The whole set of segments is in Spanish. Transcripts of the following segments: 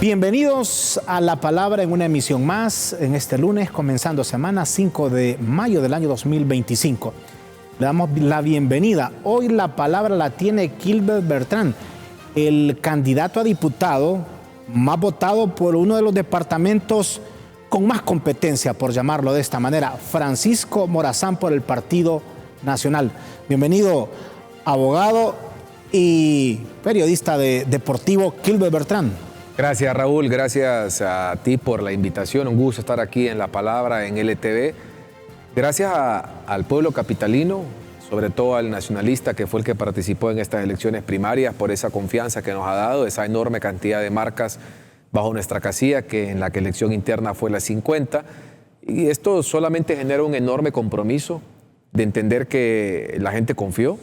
Bienvenidos a La Palabra en una emisión más, en este lunes, comenzando semana 5 de mayo del año 2025. Le damos la bienvenida. Hoy la palabra la tiene Gilbert Bertrand, el candidato a diputado más votado por uno de los departamentos con más competencia, por llamarlo de esta manera, Francisco Morazán, por el Partido Nacional. Bienvenido, abogado y periodista deportivo Gilbert Bertrand. Gracias, Raúl, gracias a ti por la invitación, un gusto estar aquí en La Palabra, en LTV. Gracias al pueblo capitalino, sobre todo al nacionalista que fue el que participó en estas elecciones primarias, por esa confianza que nos ha dado, esa enorme cantidad de marcas bajo nuestra casilla, que en la que elección interna fue la 50. Y esto solamente genera un enorme compromiso de entender que la gente confió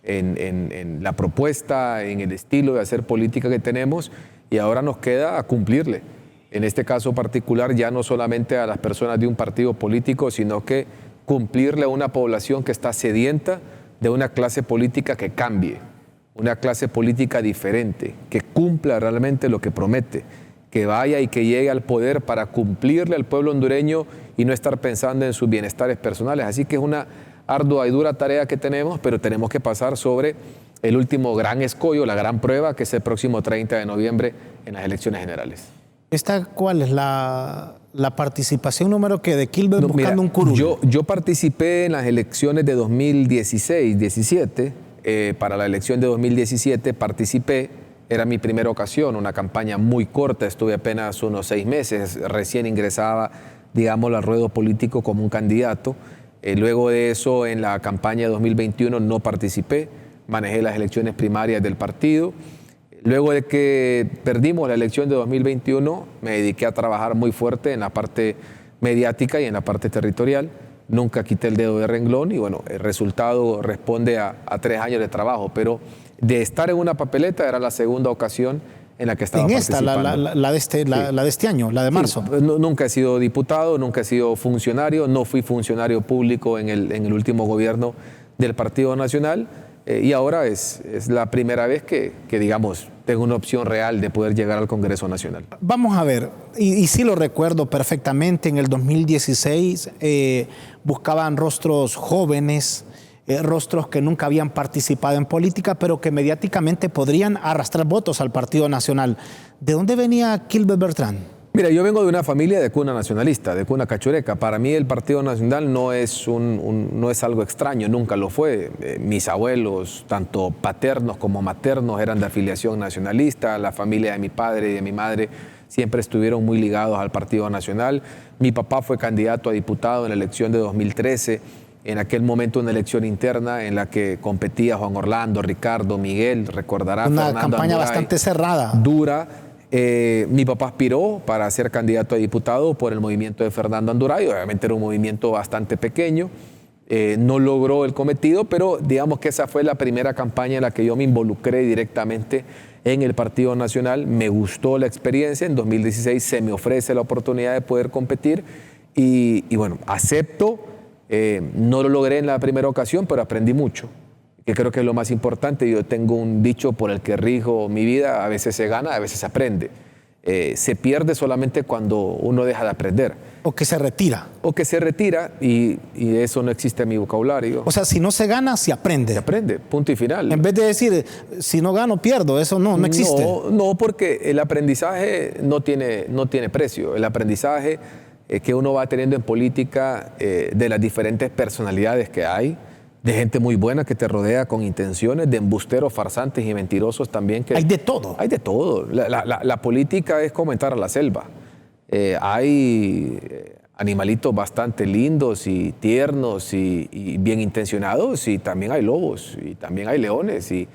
en la propuesta, en el estilo de hacer política que tenemos, y ahora nos queda cumplirle. En este caso particular, ya no solamente a las personas de un partido político, sino que cumplirle a una población que está sedienta de una clase política que cambie, una clase política diferente, que cumpla realmente lo que promete, que vaya y que llegue al poder para cumplirle al pueblo hondureño y no estar pensando en sus bienestares personales. Así que es una ardua y dura tarea que tenemos, pero tenemos que pasar sobre el último gran escollo, la gran prueba, que es el próximo 30 de noviembre en las elecciones generales. ¿Cuál es la participación número que de Gilbert buscando un curul? Yo participé en las elecciones de 2016-17. Para la elección de 2017 participé, era mi primera ocasión, una campaña muy corta, estuve apenas unos 6 meses, recién ingresaba, digamos, al ruedo político como un candidato. Luego de eso, en la campaña de 2021 no participé, manejé las elecciones primarias del partido. Luego de que perdimos la elección de 2021, me dediqué a trabajar muy fuerte en la parte mediática y en la parte territorial. Nunca quité el dedo de renglón y bueno, el resultado responde a 3 años de trabajo, pero de estar en una papeleta era la segunda ocasión en la que estaba participando. La de este año, la de marzo. Sí, nunca he sido diputado, nunca he sido funcionario, no fui funcionario público en el último gobierno del Partido Nacional. Y ahora es la primera vez que, digamos, tengo una opción real de poder llegar al Congreso Nacional. Vamos a ver, y sí lo recuerdo perfectamente, en el 2016 buscaban rostros jóvenes, rostros que nunca habían participado en política, pero que mediáticamente podrían arrastrar votos al Partido Nacional. ¿De dónde venía Gilbert Bertrand? Mira, yo vengo de una familia de cuna nacionalista, de cuna cachureca. Para mí el Partido Nacional no es algo extraño, nunca lo fue. Mis abuelos, tanto paternos como maternos, eran de afiliación nacionalista. La familia de mi padre y de mi madre siempre estuvieron muy ligados al Partido Nacional. Mi papá fue candidato a diputado en la elección de 2013. En aquel momento una elección interna en la que competía Juan Orlando, Ricardo, Miguel, recordará. Una Fernando campaña Anduray, bastante cerrada. dura. Mi papá aspiró para ser candidato a diputado por el movimiento de Fernando Anduray. Obviamente era un movimiento bastante pequeño, no logró el cometido, pero digamos que esa fue la primera campaña en la que yo me involucré directamente en el Partido Nacional. Me gustó la experiencia, en 2016 se me ofrece la oportunidad de poder competir y bueno, acepto. No lo logré en la primera ocasión, pero aprendí mucho, que creo que es lo más importante. Yo tengo un dicho por el que rijo mi vida: a veces se gana, a veces se aprende. Se pierde solamente cuando uno deja de aprender. O que se retira. O que se retira y eso no existe en mi vocabulario. O sea, si no se gana, se aprende. Se aprende, punto y final. En vez de decir, si no gano, pierdo, eso no existe. No, porque el aprendizaje no tiene precio. El aprendizaje que uno va teniendo en política de las diferentes personalidades que hay, de gente muy buena que te rodea con intenciones, de embusteros, farsantes y mentirosos también. Hay de todo. Hay de todo. La política es como entrar a la selva. Hay animalitos bastante lindos y tiernos y bien intencionados, y también hay lobos y también hay leones, y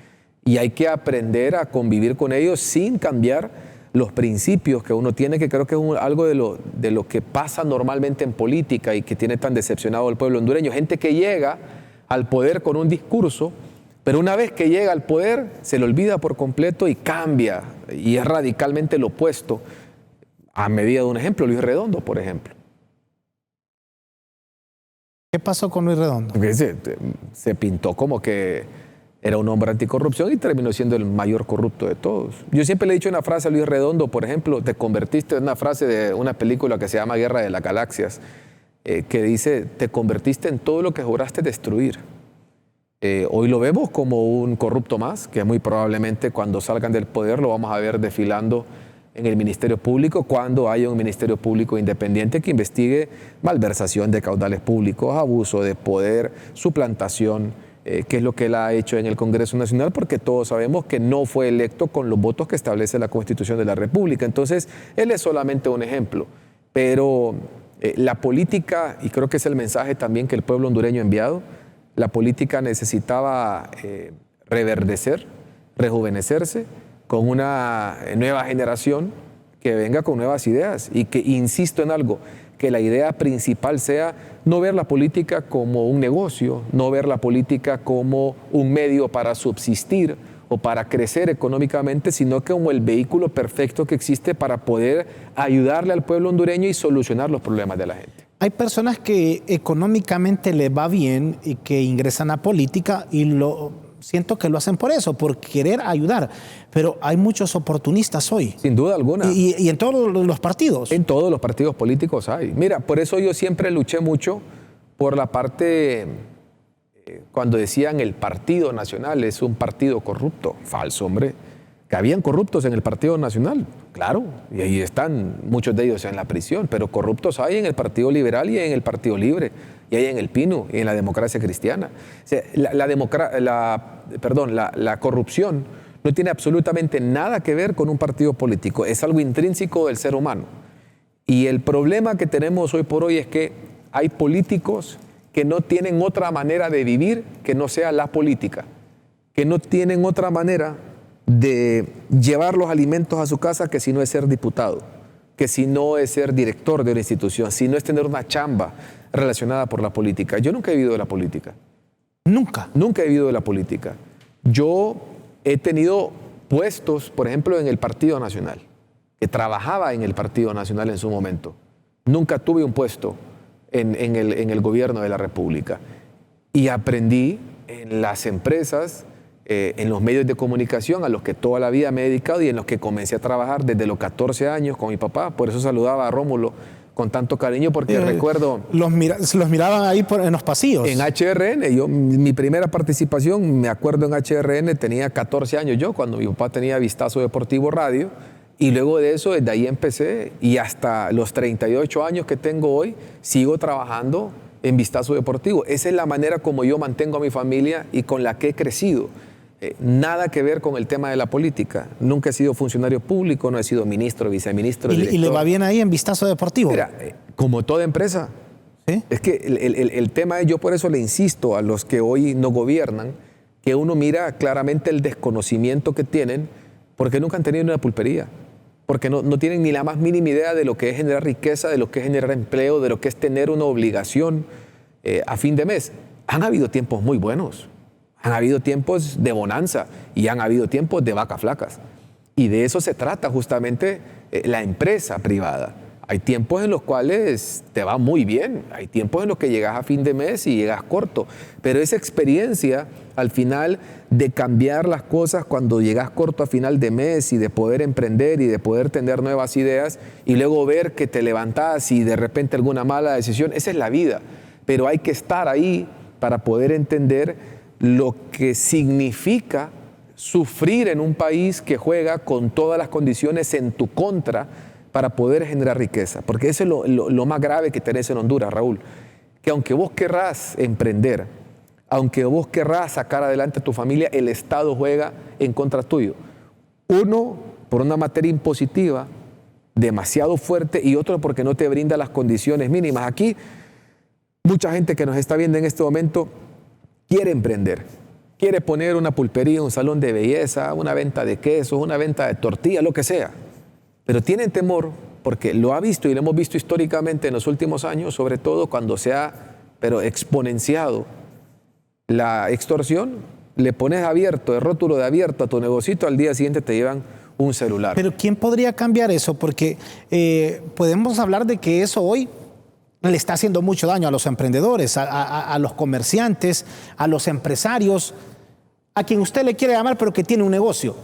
hay que aprender a convivir con ellos sin cambiar los principios que uno tiene, que creo que es algo de lo que pasa normalmente en política y que tiene tan decepcionado al pueblo hondureño. Gente que llega al poder con un discurso, pero una vez que llega al poder se le olvida por completo y cambia, y es radicalmente lo opuesto. A medida de un ejemplo, Luis Redondo, por ejemplo. ¿Qué pasó con Luis Redondo? Se pintó como que Era un hombre anticorrupción y terminó siendo el mayor corrupto de todos. Yo siempre le he dicho una frase a Luis Redondo, por ejemplo, te convertiste en una frase de una película que se llama Guerra de las Galaxias, que dice, te convertiste en todo lo que juraste destruir. Hoy lo vemos como un corrupto más, que muy probablemente cuando salgan del poder lo vamos a ver desfilando en el Ministerio Público cuando haya un Ministerio Público independiente que investigue malversación de caudales públicos, abuso de poder, suplantación, que es lo que él ha hecho en el Congreso Nacional, porque todos sabemos que no fue electo con los votos que establece la Constitución de la República. Entonces, él es solamente un ejemplo, pero la política, y creo que es el mensaje también que el pueblo hondureño ha enviado, la política necesitaba reverdecer, rejuvenecerse, con una nueva generación que venga con nuevas ideas y que, insisto en algo, que la idea principal sea no ver la política como un negocio, no ver la política como un medio para subsistir o para crecer económicamente, sino como el vehículo perfecto que existe para poder ayudarle al pueblo hondureño y solucionar los problemas de la gente. Hay personas que económicamente les va bien y que ingresan a política y siento que lo hacen por eso, por querer ayudar, pero hay muchos oportunistas hoy. Sin duda alguna. Y en todos los partidos. En todos los partidos políticos hay. Mira, por eso yo siempre luché mucho por la parte, cuando decían el Partido Nacional es un partido corrupto. Falso, hombre. Que habían corruptos en el Partido Nacional, claro, y ahí están muchos de ellos en la prisión, pero corruptos hay en el Partido Liberal y en el Partido Libre, y hay en el PINU y en la Democracia Cristiana. O sea, la corrupción no tiene absolutamente nada que ver con un partido político, es algo intrínseco del ser humano. Y el problema que tenemos hoy por hoy es que hay políticos que no tienen otra manera de vivir que no sea la política, que no tienen otra manera de llevar los alimentos a su casa que si no es ser diputado, que si no es ser director de una institución, si no es tener una chamba relacionada por la política. Yo nunca he vivido de la política. Nunca. Nunca he vivido de la política. Yo he tenido puestos, por ejemplo, en el Partido Nacional, que trabajaba en el Partido Nacional en su momento. Nunca tuve un puesto en el gobierno de la República. Y aprendí en las empresas, en los medios de comunicación a los que toda la vida me he dedicado y en los que comencé a trabajar desde los 14 años con mi papá. Por eso saludaba a Rómulo con tanto cariño, porque recuerdo... Los miraban ahí en los pasillos. En HRN, mi primera participación, me acuerdo en HRN, tenía 14 años yo, cuando mi papá tenía Vistazo Deportivo Radio, y luego de eso, desde ahí empecé, y hasta los 38 años que tengo hoy, sigo trabajando en Vistazo Deportivo. Esa es la manera como yo mantengo a mi familia y con la que he crecido. Nada que ver con el tema de la política. Nunca he sido funcionario público, no he sido ministro, viceministro, director. ¿Y le va bien ahí en Vistazo Deportivo? Mira, como toda empresa. ¿Sí? Es que el tema es, yo por eso le insisto a los que hoy no gobiernan, que uno mira claramente el desconocimiento que tienen, porque nunca han tenido una pulpería, porque no tienen ni la más mínima idea de lo que es generar riqueza, de lo que es generar empleo, de lo que es tener una obligación a fin de mes. Han habido tiempos muy buenos. Han habido tiempos de bonanza y han habido tiempos de vacas flacas. Y de eso se trata justamente la empresa privada. Hay tiempos en los cuales te va muy bien, hay tiempos en los que llegas a fin de mes y llegas corto. Pero esa experiencia al final de cambiar las cosas cuando llegas corto a final de mes y de poder emprender y de poder tener nuevas ideas y luego ver que te levantás y de repente alguna mala decisión, esa es la vida. Pero hay que estar ahí para poder entender lo que significa sufrir en un país que juega con todas las condiciones en tu contra para poder generar riqueza. Porque eso es lo más grave que tenés en Honduras, Raúl. Que aunque vos querrás emprender, aunque vos querrás sacar adelante a tu familia, el Estado juega en contra tuyo. Uno, por una materia impositiva demasiado fuerte, y otro porque no te brinda las condiciones mínimas. Aquí, mucha gente que nos está viendo en este momento quiere emprender, quiere poner una pulpería, un salón de belleza, una venta de quesos, una venta de tortillas, lo que sea. Pero tienen temor porque lo ha visto y lo hemos visto históricamente en los últimos años, sobre todo cuando se ha exponenciado la extorsión, le pones abierto, el rótulo de abierto a tu negocito, al día siguiente te llevan un celular. Pero ¿quién podría cambiar eso? Porque podemos hablar de que eso hoy le está haciendo mucho daño a los emprendedores, a los comerciantes, a los empresarios. a quien usted le quiere llamar, pero que tiene un negocio.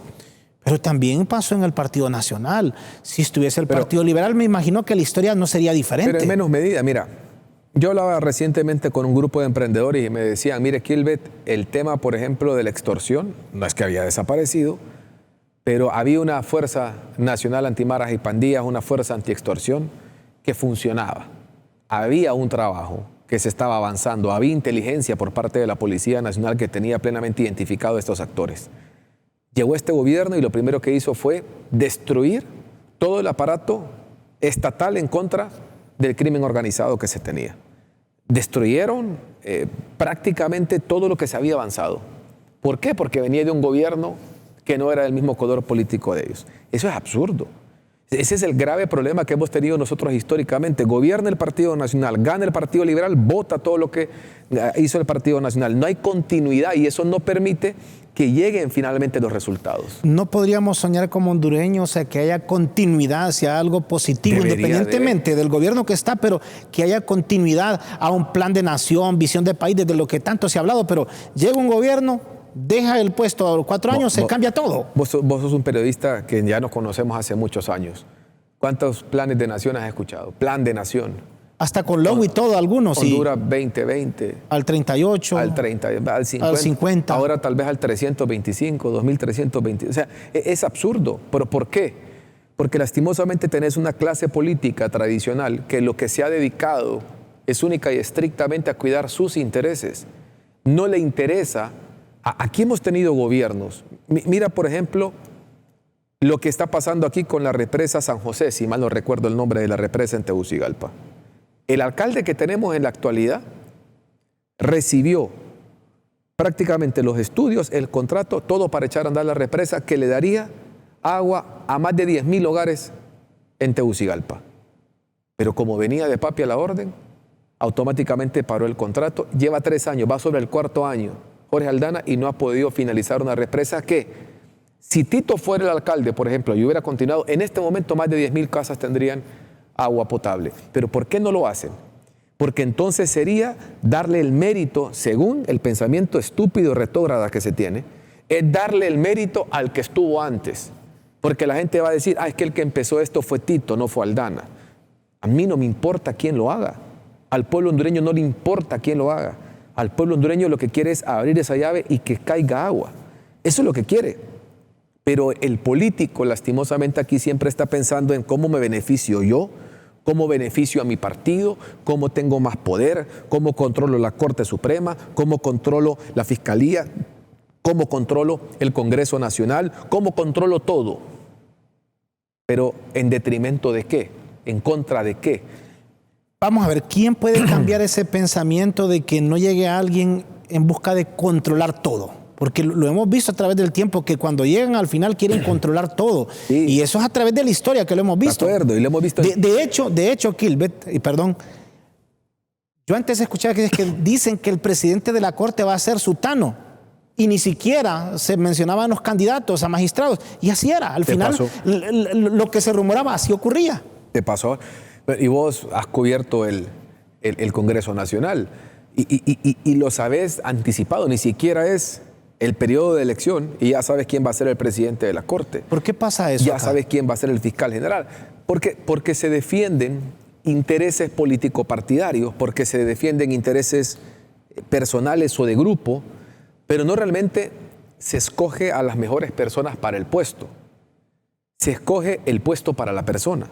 Pero también pasó en el Partido Nacional. Si estuviese el Partido Liberal, me imagino que la historia no sería diferente. Pero en menos medida, mira, yo hablaba recientemente con un grupo de emprendedores y me decían, mire, Kilbert, el tema, por ejemplo, de la extorsión, no es que había desaparecido, pero había una fuerza nacional antimaras y pandillas, una fuerza antiextorsión que funcionaba. Había un trabajo que se estaba avanzando, había inteligencia por parte de la Policía Nacional que tenía plenamente identificado a estos actores. Llegó este gobierno y lo primero que hizo fue destruir todo el aparato estatal en contra del crimen organizado que se tenía. Destruyeron prácticamente todo lo que se había avanzado. ¿Por qué? Porque venía de un gobierno que no era del mismo color político de ellos. Eso es absurdo. Ese es el grave problema que hemos tenido nosotros históricamente. Gobierna el Partido Nacional, gana el Partido Liberal, vota todo lo que hizo el Partido Nacional. No hay continuidad y eso no permite que lleguen finalmente los resultados. No podríamos soñar como hondureños, o sea, que haya continuidad hacia algo positivo, independientemente del gobierno que está, pero que haya continuidad a un plan de nación, visión de país, desde lo que tanto se ha hablado. Pero llega un gobierno, deja el puesto a los 4 años, se cambia todo. Vos sos un periodista que ya nos conocemos hace muchos años. ¿Cuántos planes de nación has escuchado? Plan de nación. Hasta con logo y todo, algunos. Honduras 2020. Al 38. Al 30, al 50. Al 50. Ahora tal vez al 325, 2320. O sea, es absurdo. ¿Pero por qué? Porque lastimosamente tenés una clase política tradicional que lo que se ha dedicado es única y estrictamente a cuidar sus intereses. No le interesa. Aquí hemos tenido gobiernos. Mira, por ejemplo, lo que está pasando aquí con la represa San José, si mal no recuerdo el nombre de la represa en Tegucigalpa. El alcalde que tenemos en la actualidad recibió prácticamente los estudios, el contrato, todo para echar a andar la represa que le daría agua a más de 10,000 hogares en Tegucigalpa. Pero como venía de papi a la orden, automáticamente paró el contrato. Lleva 3 años, va sobre el 4º año, Jorge Aldana, y no ha podido finalizar una represa que, si Tito fuera el alcalde, por ejemplo, y hubiera continuado, en este momento más de 10,000 casas tendrían agua potable. ¿Pero por qué no lo hacen? Porque entonces sería darle el mérito, según el pensamiento estúpido y retrógrada que se tiene, es darle el mérito al que estuvo antes. Porque la gente va a decir, es que el que empezó esto fue Tito, no fue Aldana. A mí no me importa quién lo haga. Al pueblo hondureño no le importa quién lo haga. Al pueblo hondureño lo que quiere es abrir esa llave y que caiga agua. Eso es lo que quiere. Pero el político, lastimosamente, aquí siempre está pensando en cómo me beneficio yo, cómo beneficio a mi partido, cómo tengo más poder, cómo controlo la Corte Suprema, cómo controlo la Fiscalía, cómo controlo el Congreso Nacional, cómo controlo todo. Pero ¿en detrimento de qué? ¿En contra de qué? Vamos a ver, ¿quién puede cambiar ese pensamiento de que no llegue alguien en busca de controlar todo? Porque lo hemos visto a través del tiempo, que cuando llegan al final quieren controlar todo. Sí. Y eso es a través de la historia que lo hemos visto. De acuerdo, y lo hemos visto. De hecho, Kilbert, y perdón, yo antes escuchaba que dicen que el presidente de la Corte va a ser sutano. Y ni siquiera se mencionaban los candidatos a magistrados. Y así era. Al final, lo que se rumoraba, así ocurría. Te pasó. Y vos has cubierto el Congreso Nacional. Y lo sabés anticipado. Ni siquiera es el periodo de elección y ya sabes quién va a ser el presidente de la Corte. ¿Por qué pasa eso? Ya sabes quién va a ser el fiscal general. Porque se defienden intereses político-partidarios, porque se defienden intereses personales o de grupo, pero no realmente se escoge a las mejores personas para el puesto. Se escoge el puesto para la persona.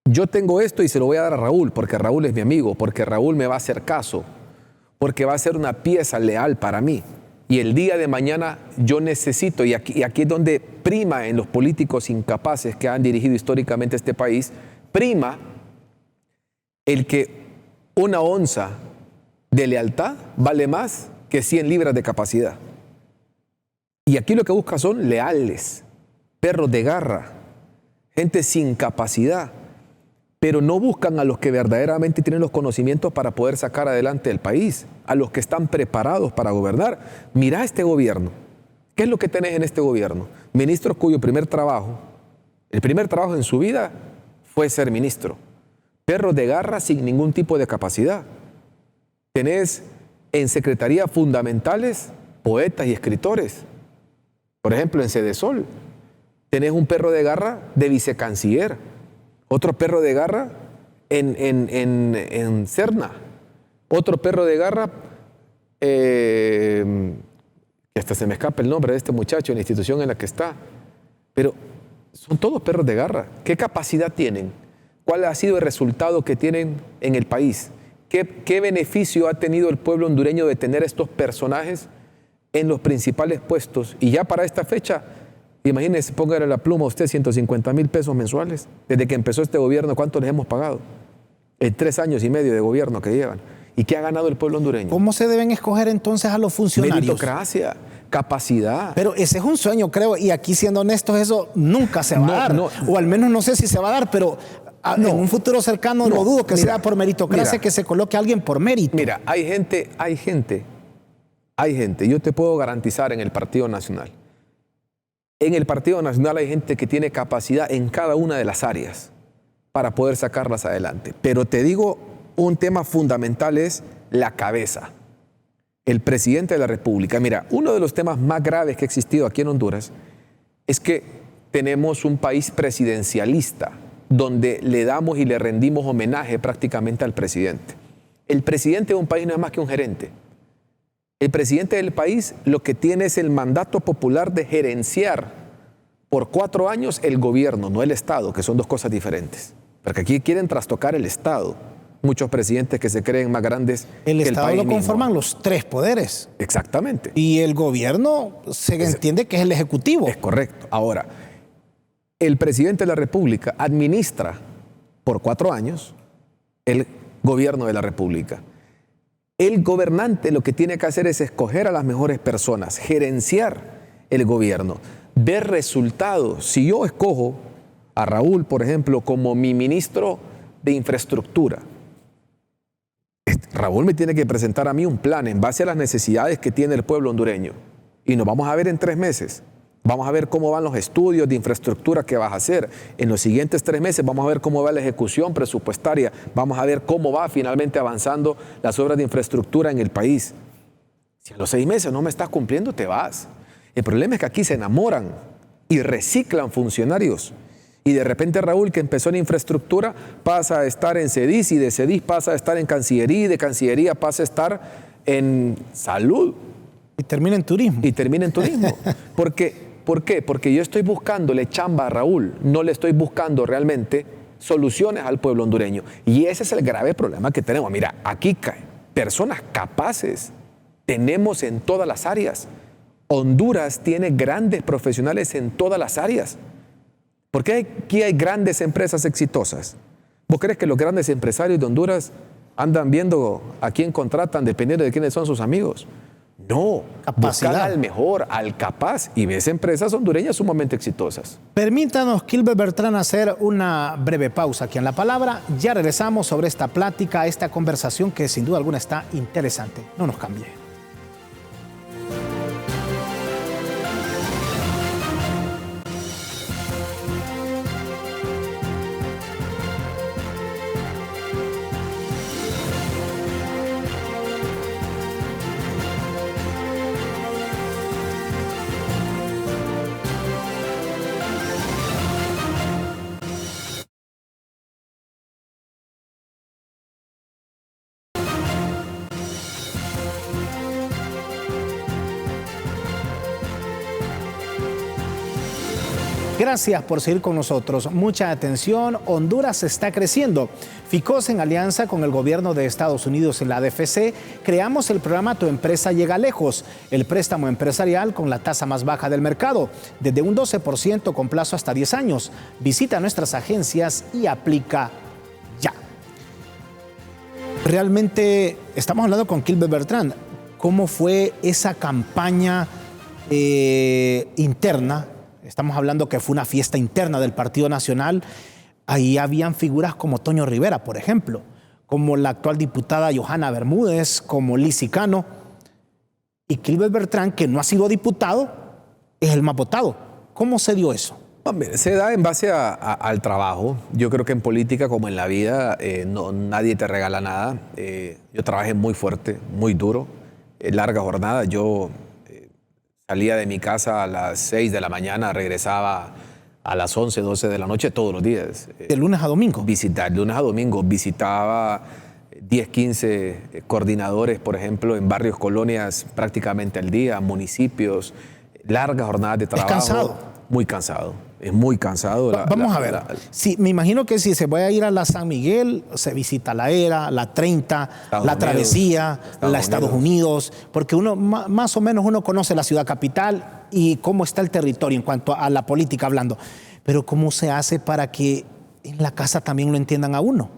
Yo tengo esto y se lo voy a dar a Raúl, porque Raúl es mi amigo, porque Raúl me va a hacer caso, porque va a ser una pieza leal para mí. Y el día de mañana yo necesito, y aquí es donde prima en los políticos incapaces que han dirigido históricamente este país, prima el que una onza de lealtad vale más que 100 libras de capacidad. Y aquí lo que busca son leales, perros de garra, gente sin capacidad, pero no buscan a los que verdaderamente tienen los conocimientos para poder sacar adelante el país, a los que están preparados para gobernar. Mira este gobierno. ¿Qué es lo que tenés en este gobierno? Ministros cuyo primer trabajo en su vida fue ser ministro. Perros de garra sin ningún tipo de capacidad. Tenés en secretarías fundamentales poetas y escritores. Por ejemplo, en Cedesol tenés un perro de garra de vicecanciller, otro perro de garra en Cerna, otro perro de garra, que hasta se me escapa el nombre de este muchacho en la institución en la que está, pero son todos perros de garra. ¿Qué capacidad tienen? ¿Cuál ha sido el resultado que tienen en el país? ¿Qué beneficio ha tenido el pueblo hondureño de tener estos personajes en los principales puestos? Y ya para esta fecha, imagínense, póngale la pluma a usted, 150,000 pesos mensuales. Desde que empezó este gobierno, ¿cuánto les hemos pagado? En 3 años y medio de gobierno que llevan. ¿Y qué ha ganado el pueblo hondureño? ¿Cómo se deben escoger entonces a los funcionarios? Meritocracia, capacidad. Pero ese es un sueño, creo, y aquí siendo honestos, eso nunca se va a dar. O al menos no sé si se va a dar, pero en un futuro cercano no dudo que sea por meritocracia, que se coloque a alguien por mérito. Mira, hay gente, yo te puedo garantizar en el Partido Nacional. En el Partido Nacional hay gente que tiene capacidad en cada una de las áreas para poder sacarlas adelante. Pero te digo, un tema fundamental es la cabeza. El presidente de la República. Mira, uno de los temas más graves que ha existido aquí en Honduras es que tenemos un país presidencialista donde le damos y le rendimos homenaje prácticamente al presidente. El presidente de un país no es más que un gerente. El presidente del país lo que tiene es el mandato popular de gerenciar por 4 años el gobierno, no el Estado, que son 2 cosas diferentes. Porque aquí quieren trastocar el Estado. Muchos presidentes que se creen más grandes que el Estado país lo conforman mismo. los 3 poderes. Exactamente. Y el gobierno se entiende que es el ejecutivo. Es correcto. Ahora, el presidente de la República administra por 4 años el gobierno de la República. El gobernante lo que tiene que hacer es escoger a las mejores personas, gerenciar el gobierno, ver resultados. Si yo escojo a Raúl, por ejemplo, como mi ministro de infraestructura, Raúl me tiene que presentar a mí un plan en base a las necesidades que tiene el pueblo hondureño. Y nos vamos a ver en 3 meses. Vamos a ver cómo van los estudios de infraestructura que vas a hacer. En los siguientes 3 meses vamos a ver cómo va la ejecución presupuestaria. Vamos a ver cómo va finalmente avanzando las obras de infraestructura en el país. Si a los 6 meses no me estás cumpliendo, te vas. El problema es que aquí se enamoran y reciclan funcionarios. Y de repente Raúl, que empezó en infraestructura, pasa a estar en CEDIS, y de CEDIS pasa a estar en Cancillería, y de Cancillería pasa a estar en salud. Y termina en turismo. Y termina en turismo. ¿Por qué? Porque yo estoy buscándole chamba a Raúl, no le estoy buscando realmente soluciones al pueblo hondureño. Y ese es el grave problema que tenemos. Mira, aquí personas capaces tenemos en todas las áreas. Honduras tiene grandes profesionales en todas las áreas. ¿Por qué aquí hay grandes empresas exitosas? ¿Vos crees que los grandes empresarios de Honduras andan viendo a quién contratan dependiendo de quiénes son sus amigos? No, buscan al mejor, al capaz, y ves empresas hondureñas sumamente exitosas. Permítanos, Gilbert Bertrán, hacer una breve pausa aquí en La Palabra. Ya regresamos sobre esta plática, esta conversación que sin duda alguna está interesante. No nos cambie. Gracias por seguir con nosotros. Mucha atención, Honduras está creciendo. FICOS, en alianza con el gobierno de Estados Unidos y la ADFC, creamos el programa Tu Empresa Llega Lejos, el préstamo empresarial con la tasa más baja del mercado, desde un 12% con plazo hasta 10 años. Visita nuestras agencias y aplica ya. Realmente, estamos hablando con Gilbert Bertrán. ¿Cómo fue esa campaña interna? Estamos hablando que fue una fiesta interna del Partido Nacional. Ahí habían figuras como Toño Rivera, por ejemplo, como la actual diputada Johanna Bermúdez, como Lizzy Cano. Y Gilbert Bertrán, que no ha sido diputado, es el más votado. ¿Cómo se dio eso? Se da en base al trabajo. Yo creo que en política, como en la vida, nadie te regala nada. Yo trabajé muy fuerte, muy duro, larga jornada. Yo salía de mi casa a las 6 de la mañana, regresaba a las 11, 12 de la noche todos los días. ¿De lunes a domingo? De lunes a domingo. Visitaba 10, 15 coordinadores, por ejemplo, en barrios, colonias prácticamente al día, municipios, largas jornadas de trabajo. ¿Es cansado? Muy cansado. Es muy cansado. Vamos a ver. Sí, me imagino que si se va a ir a la San Miguel, se visita la Era, la 30, la Travesía, la Estados Unidos, porque uno más o menos uno conoce la ciudad capital y cómo está el territorio en cuanto a la política hablando. Pero ¿cómo se hace para que en la casa también lo entiendan a uno?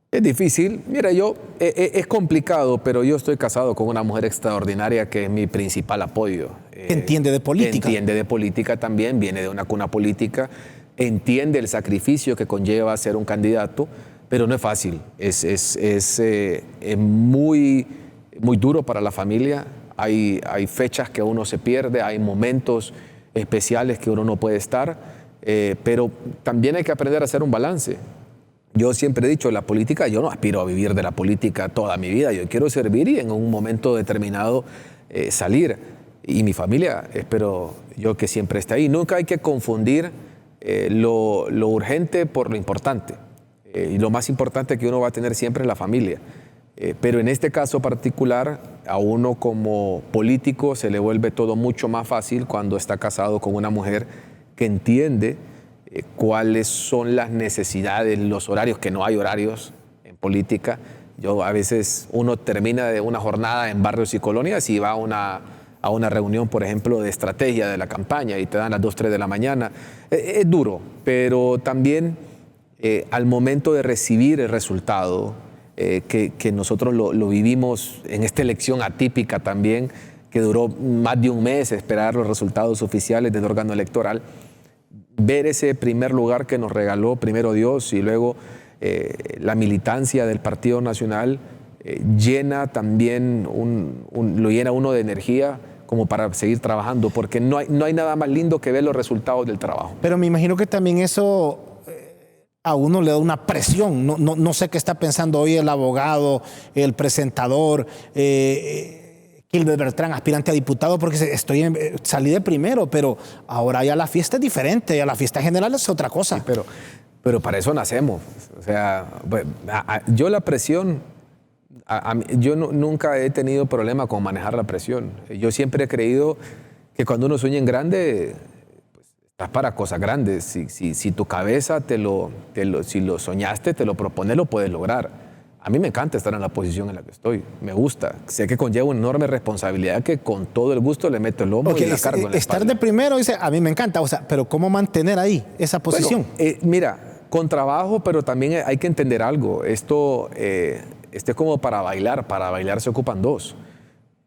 Es difícil. Mira, es complicado, pero yo estoy casado con una mujer extraordinaria que es mi principal apoyo. Entiende de política. Entiende de política también, viene de una cuna política, entiende el sacrificio que conlleva ser un candidato, pero no es fácil. Es muy, muy duro para la familia. Hay fechas que uno se pierde, hay momentos especiales que uno no puede estar, pero también hay que aprender a hacer un balance. Yo siempre he dicho, la política, yo no aspiro a vivir de la política toda mi vida, yo quiero servir y en un momento determinado salir. Y mi familia, espero yo que siempre esté ahí. Nunca hay que confundir lo urgente por lo importante. Y lo más importante que uno va a tener siempre es la familia. Pero en este caso particular, a uno como político se le vuelve todo mucho más fácil cuando está casado con una mujer que entiende cuáles son las necesidades, los horarios, que no hay horarios en política. A veces uno termina de una jornada en barrios y colonias y va a una reunión, por ejemplo, de estrategia de la campaña y te dan las 2, 3 de la mañana. Es duro, pero también al momento de recibir el resultado, que nosotros lo vivimos en esta elección atípica también, que duró más de un mes esperar los resultados oficiales del órgano electoral, ver ese primer lugar que nos regaló primero Dios y luego la militancia del Partido Nacional llena también, lo llena uno de energía como para seguir trabajando, porque no hay nada más lindo que ver los resultados del trabajo. Pero me imagino que también eso a uno le da una presión. No sé qué está pensando hoy el abogado, el presentador, Gilbert Bertrán, aspirante a diputado, porque salí de primero, pero ahora ya la fiesta es diferente, ya la fiesta general es otra cosa. Sí, pero para eso nacemos. O sea, yo la presión, yo nunca he tenido problema con manejar la presión. Yo siempre he creído que cuando uno sueña en grande, pues, estás para cosas grandes. Si tu cabeza si lo soñaste, te lo propones, lo puedes lograr. A mí me encanta estar en la posición en la que estoy, me gusta. Sé que conlleva una enorme responsabilidad que con todo el gusto le meto el lomo y la cargo en la estar espalda. de primero, dice, a mí me encanta, pero ¿cómo mantener ahí esa posición? Bueno, mira, con trabajo, pero también hay que entender algo. Esto es como para bailar se ocupan dos.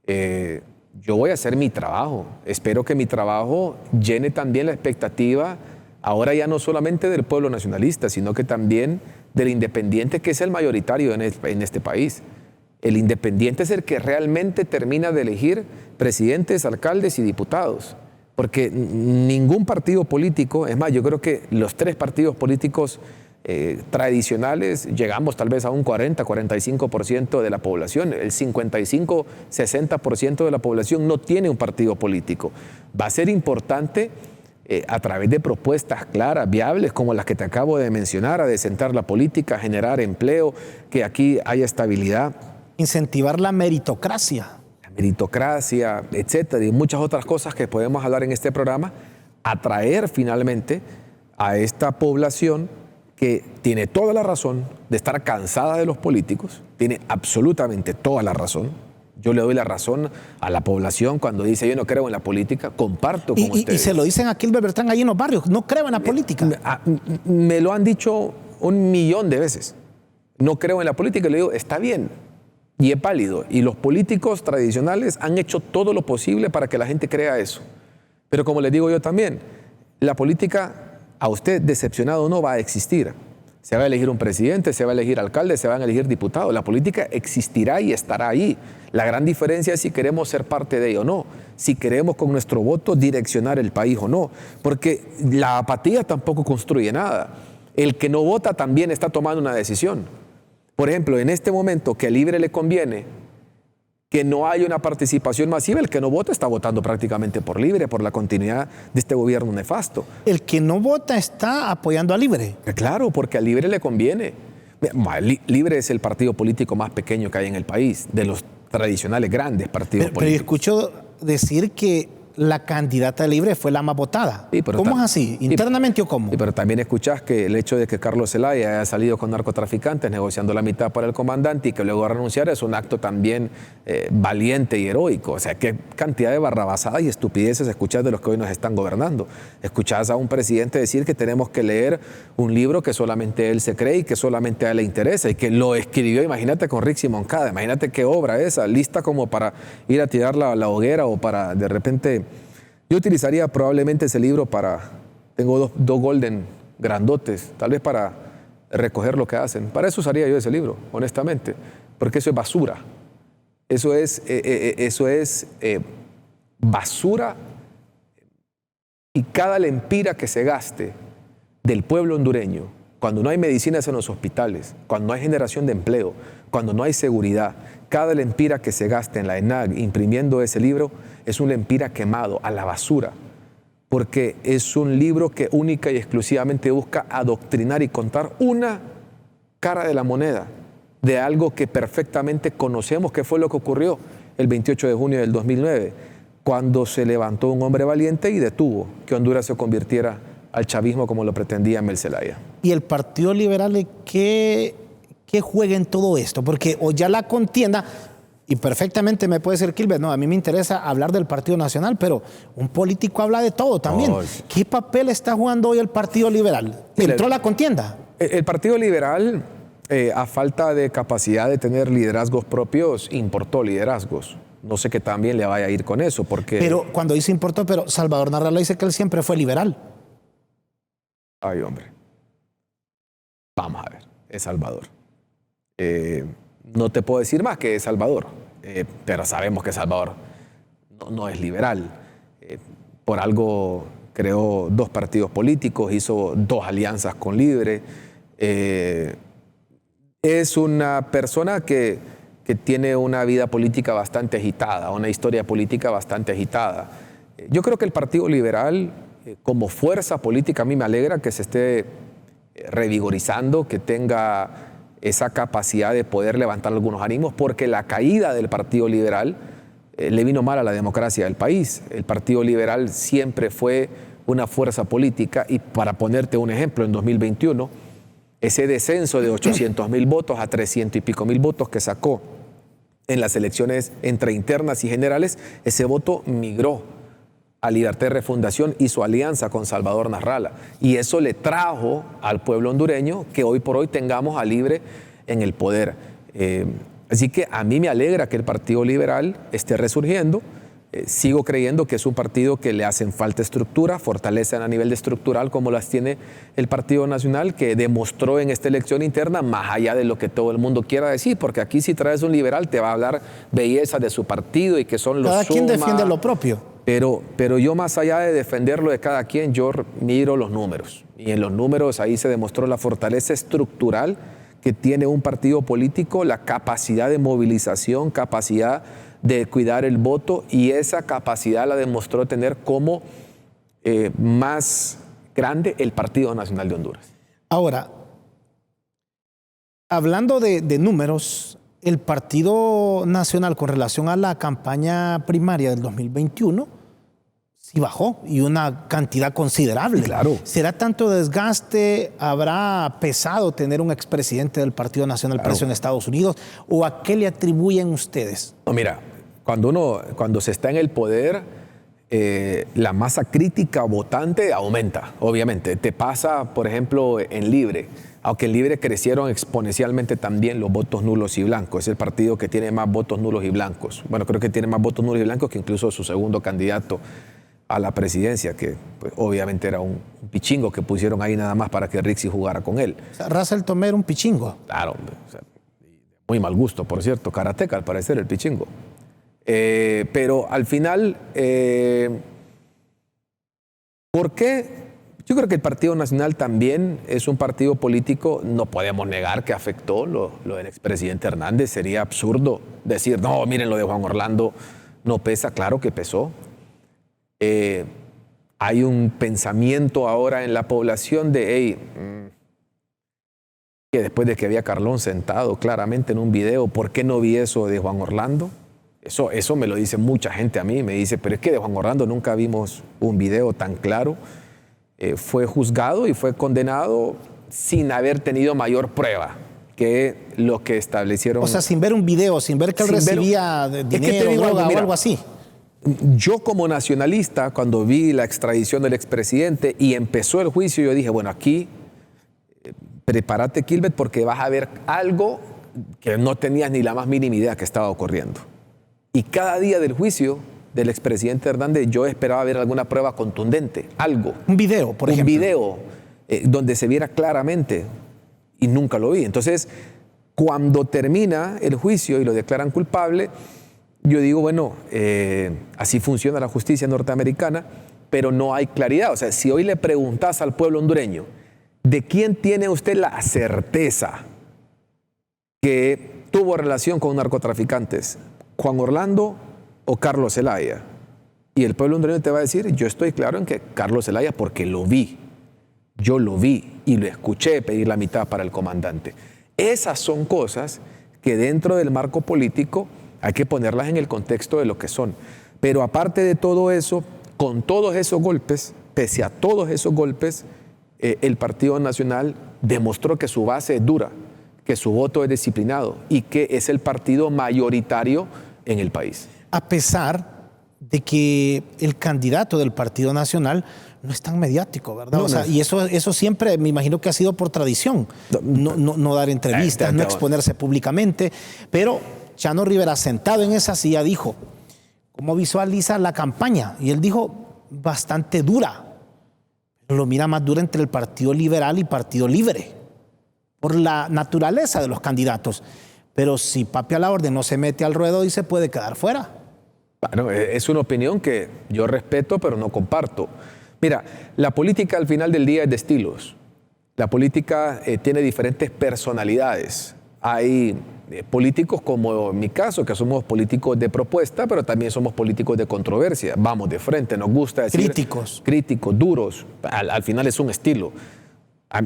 Yo voy a hacer mi trabajo, espero que mi trabajo llene también la expectativa, ahora ya no solamente del pueblo nacionalista, sino que también del independiente, que es el mayoritario en este país. El independiente es el que realmente termina de elegir presidentes, alcaldes y diputados. Porque ningún partido político, es más, yo creo que los 3 partidos políticos tradicionales llegamos tal vez a un 40-45% de la población. El 55-60% de la población no tiene un partido político. Va a ser importante a través de propuestas claras, viables, como las que te acabo de mencionar, a desentar la política, generar empleo, que aquí haya estabilidad. Incentivar la meritocracia. La meritocracia, etcétera, y muchas otras cosas que podemos hablar en este programa, atraer finalmente a esta población que tiene toda la razón de estar cansada de los políticos, tiene absolutamente toda la razón. Yo le doy la razón a la población cuando dice yo no creo en la política, comparto con ustedes. Y se lo dicen a Gilbert Bertrán allí en los barrios, no creo en la política. Me lo han dicho 1.000.000 de veces. No creo en la política, y le digo, está bien, y es válido. Y los políticos tradicionales han hecho todo lo posible para que la gente crea eso. Pero como les digo yo también, la política, a usted decepcionado no va a existir. Se va a elegir un presidente, se va a elegir alcalde, se van a elegir diputados. La política existirá y estará ahí. La gran diferencia es si queremos ser parte de ella o no, si queremos con nuestro voto direccionar el país o no, porque la apatía tampoco construye nada. El que no vota también está tomando una decisión. Por ejemplo, en este momento que a Libre le conviene que no hay una participación masiva. El que no vota está votando prácticamente por Libre, por la continuidad de este gobierno nefasto. El que no vota está apoyando a Libre. Claro, porque a Libre le conviene. Libre es el partido político más pequeño que hay en el país, de los tradicionales grandes partidos políticos. Pero escucho decir que la candidata de Libre fue la más votada. Sí, ¿Cómo es así? ¿Internamente o cómo? Sí, pero también escuchás que el hecho de que Carlos Zelaya haya salido con narcotraficantes negociando la mitad para el comandante y que luego renunciara es un acto también valiente y heroico. O sea, qué cantidad de barrabasadas y estupideces escuchás de los que hoy nos están gobernando. Escuchás a un presidente decir que tenemos que leer un libro que solamente él se cree y que solamente a él le interesa y que lo escribió, imagínate, con Rixi Moncada. Imagínate qué obra esa, lista como para ir a tirar la hoguera o para de repente... Yo utilizaría probablemente ese libro para... Tengo dos golden grandotes, tal vez para recoger lo que hacen. Para eso usaría yo ese libro, honestamente, porque eso es basura. Eso es basura, y cada lempira que se gaste del pueblo hondureño, cuando no hay medicinas en los hospitales, cuando no hay generación de empleo, cuando no hay seguridad, cada lempira que se gaste en la ENAG imprimiendo ese libro es un lempira quemado a la basura, porque es un libro que única y exclusivamente busca adoctrinar y contar una cara de la moneda de algo que perfectamente conocemos que fue lo que ocurrió el 28 de junio del 2009, cuando se levantó un hombre valiente y detuvo que Honduras se convirtiera al chavismo como lo pretendía Mel Zelaya. ¿Y el Partido Liberal qué juega en todo esto? Porque o ya la contienda, y perfectamente me puede decir Kilbert, no, a mí me interesa hablar del Partido Nacional, pero un político habla de todo también. ¿Qué papel está jugando hoy el Partido Liberal? ¿Entró la contienda? El Partido Liberal, a falta de capacidad de tener liderazgos propios, importó liderazgos. No sé qué tan bien le vaya a ir con eso, porque... Pero cuando dice importó, pero Salvador Narrala dice que él siempre fue liberal. Ay, hombre. Vamos a ver, es Salvador. No te puedo decir más que es Salvador, pero sabemos que Salvador no es liberal. Por algo creó dos partidos políticos, hizo dos alianzas con Libre. Es una persona que tiene una vida política bastante agitada, una historia política bastante agitada. Yo creo que el Partido Liberal, como fuerza política, a mí me alegra que se esté revigorizando, que tenga esa capacidad de poder levantar algunos ánimos, porque la caída del Partido Liberal le vino mal a la democracia del país. El Partido Liberal siempre fue una fuerza política y, para ponerte un ejemplo, en 2021, ese descenso de 800,000 votos a 300 y pico mil votos que sacó en las elecciones entre internas y generales, ese voto migró a Libertad y Refundación y su alianza con Salvador Narrala. Y eso le trajo al pueblo hondureño que hoy por hoy tengamos a Libre en el poder. Así que a mí me alegra que el Partido Liberal esté resurgiendo. Sigo creyendo que es un partido que le hacen falta estructura, fortaleza a nivel de estructural como las tiene el Partido Nacional, que demostró en esta elección interna, más allá de lo que todo el mundo quiera decir, porque aquí si traes un liberal te va a hablar belleza de su partido y que son los Cada quien defiende lo propio. Pero yo, más allá de defenderlo de cada quien, yo miro los números. Y en los números ahí se demostró la fortaleza estructural que tiene un partido político, la capacidad de movilización, capacidad de cuidar el voto, y esa capacidad la demostró tener como más grande el Partido Nacional de Honduras. Ahora, hablando de números, el Partido Nacional con relación a la campaña primaria del 2021 sí bajó, y una cantidad considerable. Claro. ¿Será tanto desgaste? ¿Habrá pesado tener un expresidente del Partido Nacional preso en Estados Unidos? ¿O a qué le atribuyen ustedes? No, mira, cuando se está en el poder, la masa crítica votante aumenta, obviamente. Te pasa, por ejemplo, en Libre. Aunque en Libre crecieron exponencialmente también los votos nulos y blancos. Es el partido que tiene más votos nulos y blancos. Bueno, creo que tiene más votos nulos y blancos que incluso su segundo candidato a la presidencia, que pues, obviamente era un pichingo que pusieron ahí nada más para que Rixi jugara con él. O sea, Russell Tomé era un pichingo. Claro, o sea, muy mal gusto, por cierto. Karateca, al parecer, el pichingo. Pero al final, ¿por qué? Yo creo que el Partido Nacional también es un partido político, no podemos negar que afectó lo del expresidente Hernández. Sería absurdo decir, no, miren, lo de Juan Orlando no pesa. Claro que pesó. Hay un pensamiento ahora en la población de, hey, que después de que había Carlón sentado claramente en un video, ¿por qué no vi eso de Juan Orlando? Eso me lo dice mucha gente a mí, me dice, pero es que de Juan Orlando nunca vimos un video tan claro. Fue juzgado y fue condenado sin haber tenido mayor prueba que lo que establecieron. O sea, sin ver un video, sin ver que él recibía dinero, droga o algo así. Yo como nacionalista, cuando vi la extradición del expresidente y empezó el juicio, yo dije, bueno, aquí prepárate, Kilbert, porque vas a ver algo que no tenías ni la más mínima idea que estaba ocurriendo. Y cada día del juicio del expresidente Hernández yo esperaba ver alguna prueba contundente, algo. Un video, por ejemplo. Un video donde se viera claramente, y nunca lo vi. Entonces, cuando termina el juicio y lo declaran culpable, yo digo, bueno, así funciona la justicia norteamericana, pero no hay claridad. O sea, si hoy le preguntas al pueblo hondureño, ¿de quién tiene usted la certeza que tuvo relación con narcotraficantes? ¿Juan Orlando o Carlos Zelaya? Y el pueblo hondureño te va a decir, yo estoy claro en que Carlos Zelaya porque lo vi. Yo lo vi y lo escuché pedir la mitad para el comandante. Esas son cosas que dentro del marco político hay que ponerlas en el contexto de lo que son. Pero aparte de todo eso, con todos esos golpes, pese a todos esos golpes, el Partido Nacional demostró que su base es dura, que su voto es disciplinado y que es el partido mayoritario en el país. A pesar de que el candidato del Partido Nacional no es tan mediático, ¿verdad? No, o sea, no. y eso siempre me imagino que ha sido por tradición, no dar entrevistas, no exponerse públicamente, pero Chano Rivera, sentado en esa silla, dijo, ¿cómo visualiza la campaña? Y él dijo, bastante dura, pero lo mira más dura entre el Partido Liberal y Partido Libre, por la naturaleza de los candidatos. Pero si Papi a la Orden no se mete al ruedo y se puede quedar fuera. Bueno, es una opinión que yo respeto, pero no comparto. Mira, la política al final del día es de estilos. La política tiene diferentes personalidades. Hay políticos como en mi caso, que somos políticos de propuesta, pero también somos políticos de controversia. Vamos de frente, nos gusta decir... Críticos, duros. Al final es un estilo.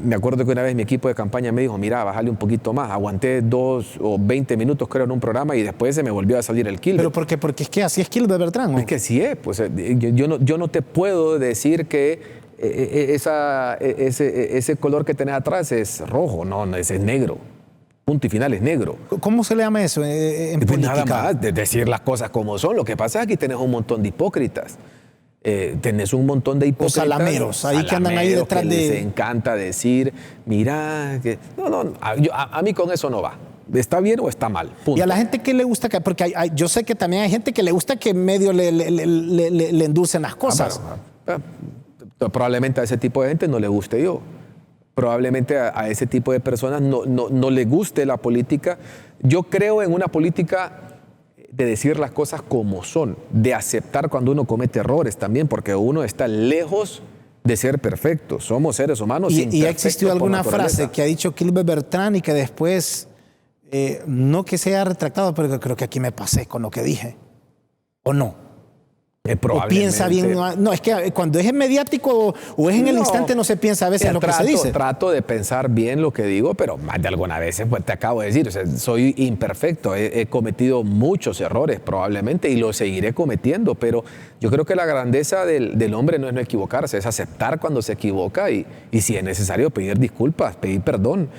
Me acuerdo que una vez mi equipo de campaña me dijo, mira, bájale un poquito más. Aguanté 2 o 20 minutos, creo, en un programa y después se me volvió a salir el Kilbert. ¿Pero por qué? Porque es que así es Kilbert Bertrán, ¿no? Es que así es. Pues, yo no te puedo decir que ese color que tenés atrás es rojo. No, ese es negro. Punto y final es negro. ¿Cómo se le llama eso en pues política? Nada más, de decir las cosas como son. Lo que pasa es que aquí tenés un montón de hipócritas. Tenés un montón de hipócritas. O salameros, ahí que andan ahí detrás que de... les encanta decir, mira, que... No, a mí con eso no va. ¿Está bien o está mal? Punto. Y a la gente que le gusta, porque yo sé que también hay gente que le gusta que medio le endulcen las cosas. Probablemente a ese tipo de gente no le guste yo. Probablemente a ese tipo de personas no le guste la política. Yo creo en una política de decir las cosas como son, de aceptar cuando uno comete errores también, porque uno está lejos de ser perfecto. Somos seres humanos imperfectos. ¿Y ha existido alguna frase que ha dicho Kilbert Bertrán y que después, no que se haya retractado, pero creo que aquí me pasé con lo que dije? ¿O no? O piensa bien, no, es que cuando es mediático o es en el instante no se piensa a veces lo que se dice. Trato de pensar bien lo que digo, pero más de algunas veces pues te acabo de decir, o sea, soy imperfecto, he cometido muchos errores probablemente y lo seguiré cometiendo, pero yo creo que la grandeza del hombre no es no equivocarse, es aceptar cuando se equivoca y si es necesario pedir disculpas, pedir perdón.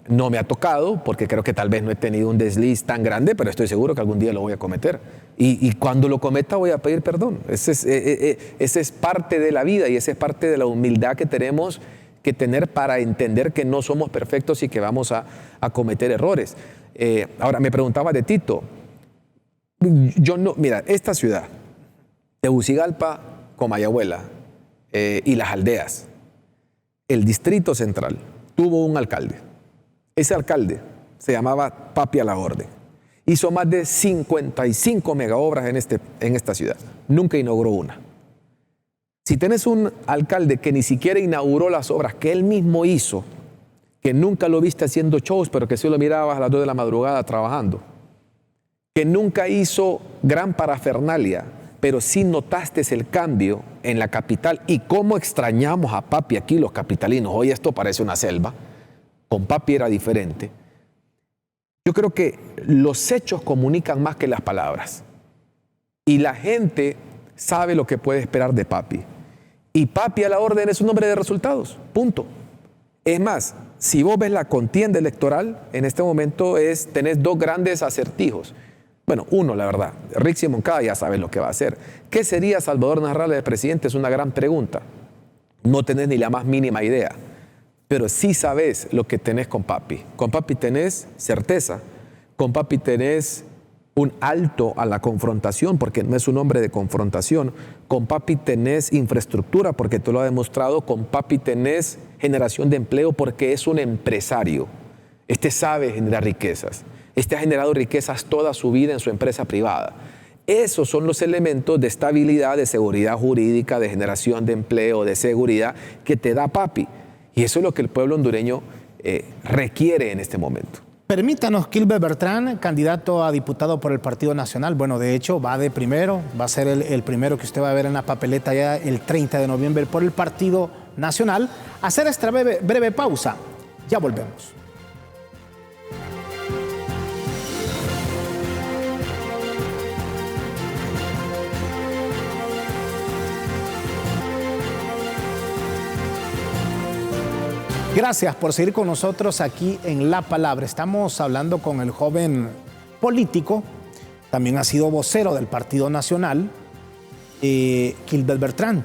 No me ha tocado porque creo que tal vez no he tenido un desliz tan grande, pero estoy seguro que algún día lo voy a cometer. Y cuando lo cometa voy a pedir perdón. Ese es parte de la vida y esa es parte de la humildad que tenemos que tener para entender que no somos perfectos y que vamos a cometer errores. Ahora, me preguntaba de Tito. Mira, esta ciudad, Tegucigalpa, Comayagüela y las aldeas, el Distrito Central, tuvo un alcalde. Ese alcalde se llamaba Papi a la Orden. Hizo más de 55 megaobras en esta ciudad. Nunca inauguró una. Si tenés un alcalde que ni siquiera inauguró las obras que él mismo hizo, que nunca lo viste haciendo shows, pero que sí lo mirabas a las 2 de la madrugada trabajando, que nunca hizo gran parafernalia, pero sí notaste el cambio en la capital y cómo extrañamos a papi aquí los capitalinos. Hoy esto parece una selva, con papi era diferente. Yo creo que los hechos comunican más que las palabras y la gente sabe lo que puede esperar de papi. Y papi a la orden es un hombre de resultados, punto. Es más, si vos ves la contienda electoral, en este momento tenés 2 grandes acertijos. Bueno, uno, la verdad, Rixi Moncada ya sabe lo que va a hacer. ¿Qué sería Salvador Narrala de presidente? Es una gran pregunta. No tenés ni la más mínima idea, pero sí sabés lo que tenés con papi. Con papi tenés certeza, con papi tenés un alto a la confrontación, porque no es un hombre de confrontación. Con papi tenés infraestructura, porque te lo ha demostrado. Con papi tenés generación de empleo, porque es un empresario. Este sabe generar riquezas. Este ha generado riquezas toda su vida en su empresa privada. Esos son los elementos de estabilidad, de seguridad jurídica, de generación de empleo, de seguridad que te da papi. Y eso es lo que el pueblo hondureño requiere en este momento. Permítanos, Kilbert Bertrán, candidato a diputado por el Partido Nacional. Bueno, de hecho, va de primero, va a ser el primero que usted va a ver en la papeleta ya el 30 de noviembre por el Partido Nacional. Hacer esta breve pausa. Ya volvemos. Gracias por seguir con nosotros aquí en La Palabra. Estamos hablando con el joven político, también ha sido vocero del Partido Nacional, Kilbert Bertrán.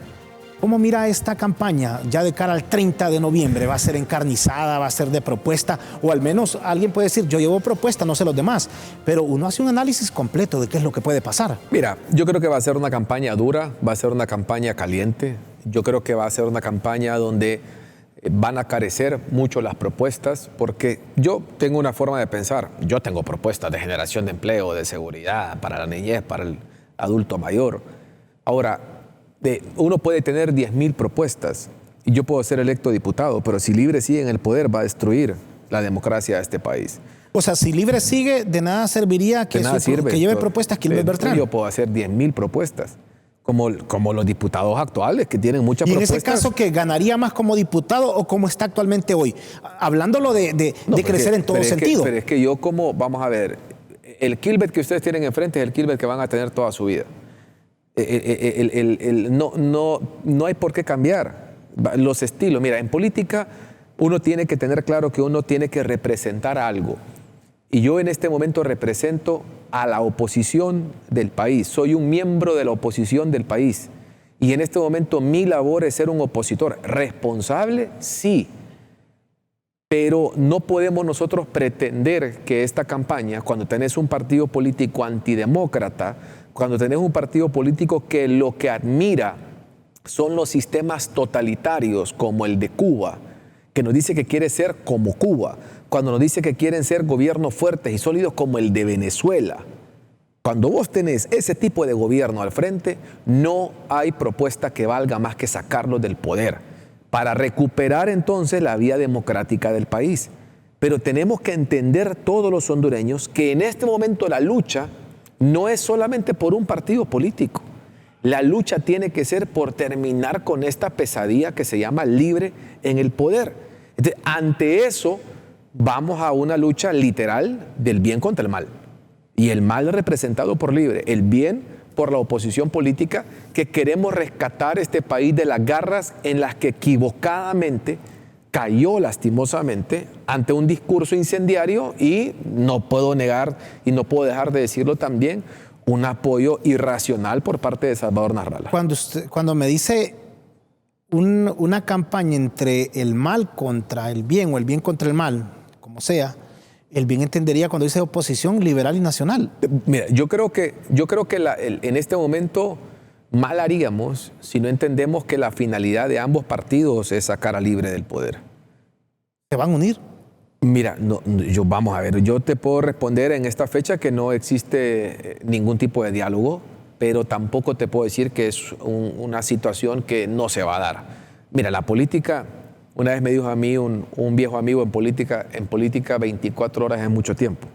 ¿Cómo mira esta campaña ya de cara al 30 de noviembre? ¿Va a ser encarnizada, va a ser de propuesta? O al menos alguien puede decir, yo llevo propuesta, no sé los demás. Pero uno hace un análisis completo de qué es lo que puede pasar. Mira, yo creo que va a ser una campaña dura, va a ser una campaña caliente. Yo creo que va a ser una campaña donde van a carecer mucho las propuestas, porque yo tengo una forma de pensar. Yo tengo propuestas de generación de empleo, de seguridad, para la niñez, para el adulto mayor. Ahora, uno puede tener 10,000 propuestas y yo puedo ser electo diputado, pero si Libre sigue en el poder va a destruir la democracia de este país. O sea, si Libre sigue, de nada serviría que lleve propuestas Kilbert Bertrán. Yo puedo hacer 10,000 propuestas. Como los diputados actuales, que tienen muchas propuestas. ¿Y en ese caso que ganaría más como diputado o como está actualmente hoy? Hablándolo de crecer en todo sentido. Pero es que vamos a ver, el Kilbert que ustedes tienen enfrente es el Kilbert que van a tener toda su vida. No hay por qué cambiar los estilos. Mira, en política uno tiene que tener claro que uno tiene que representar algo. Y yo en este momento represento a la oposición del país. Soy un miembro de la oposición del país. Y en este momento mi labor es ser un opositor. ¿Responsable? Sí. Pero no podemos nosotros pretender que esta campaña, cuando tenés un partido político antidemócrata, cuando tenés un partido político que lo que admira son los sistemas totalitarios como el de Cuba, que nos dice que quiere ser como Cuba, cuando nos dice que quieren ser gobiernos fuertes y sólidos como el de Venezuela. Cuando vos tenés ese tipo de gobierno al frente, no hay propuesta que valga más que sacarlos del poder para recuperar entonces la vía democrática del país. Pero tenemos que entender todos los hondureños que en este momento la lucha no es solamente por un partido político. La lucha tiene que ser por terminar con esta pesadilla que se llama Libre en el poder. Entonces, ante eso, vamos a una lucha literal del bien contra el mal. Y el mal representado por Libre, el bien por la oposición política, que queremos rescatar este país de las garras en las que equivocadamente cayó lastimosamente ante un discurso incendiario, y no puedo negar y no puedo dejar de decirlo también, un apoyo irracional por parte de Salvador Narrala. Cuando me dice una campaña entre el mal contra el bien o el bien contra el mal, como sea, el bien entendería cuando dice oposición liberal y nacional. Mira, yo creo que en este momento mal haríamos si no entendemos que la finalidad de ambos partidos es sacar a Libre del poder. ¿Se van a unir? Mira, vamos a ver, yo te puedo responder en esta fecha que no existe ningún tipo de diálogo. pero tampoco te puedo decir que es una situación que no se va a dar. Mira, la política, una vez me dijo a mí un viejo amigo en política 24 horas es mucho tiempo.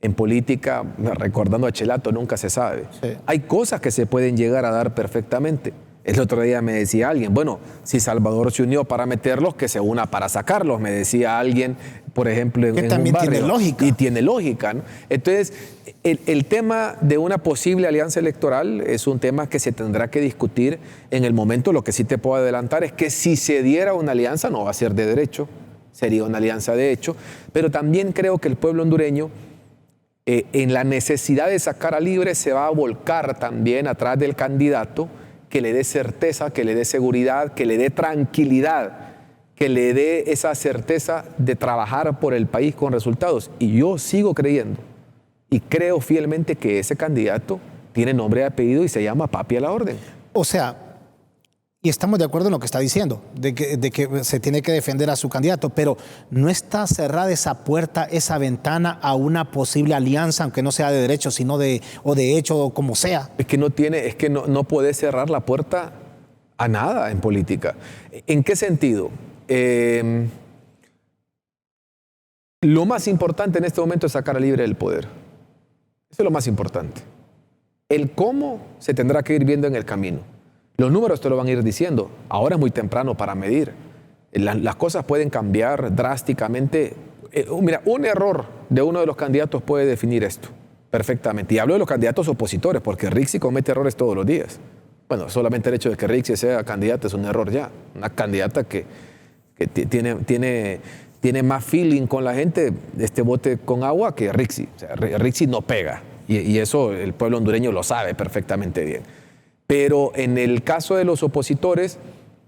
En política, recordando a Chelato, nunca se sabe. Sí. Hay cosas que se pueden llegar a dar perfectamente. El otro día me decía alguien, bueno, si Salvador se unió para meterlos, que se una para sacarlos, me decía alguien, por ejemplo, en también un barrio. Tiene lógica. Y tiene lógica, ¿no? Entonces, el tema de una posible alianza electoral es un tema que se tendrá que discutir en el momento. Lo que sí te puedo adelantar es que si se diera una alianza, no va a ser de derecho, sería una alianza de hecho, pero también creo que el pueblo hondureño, en la necesidad de sacar a Libre, se va a volcar también atrás del candidato que le dé certeza, que le dé seguridad, que le dé tranquilidad, que le dé esa certeza de trabajar por el país con resultados. Y yo sigo creyendo y creo fielmente que ese candidato tiene nombre y apellido y se llama Papi a la Orden. O sea, y estamos de acuerdo en lo que está diciendo, de que se tiene que defender a su candidato, pero no está cerrada esa puerta, esa ventana a una posible alianza, aunque no sea de derecho, sino de hecho, o como sea. Es que no puede cerrar la puerta a nada en política. ¿En qué sentido? Lo más importante en este momento es sacar a Libre del poder. Eso es lo más importante. El cómo se tendrá que ir viendo en el camino. Los números te lo van a ir diciendo. Ahora es muy temprano para medir. Las cosas pueden cambiar drásticamente. Mira, un error de uno de los candidatos puede definir esto perfectamente. Y hablo de los candidatos opositores, porque Rixi comete errores todos los días. Bueno, solamente el hecho de que Rixi sea candidata es un error ya. Una candidata que tiene más feeling con la gente, este bote con agua, que Rixi. O sea, Rixi no pega. Y eso el pueblo hondureño lo sabe perfectamente bien. Pero en el caso de los opositores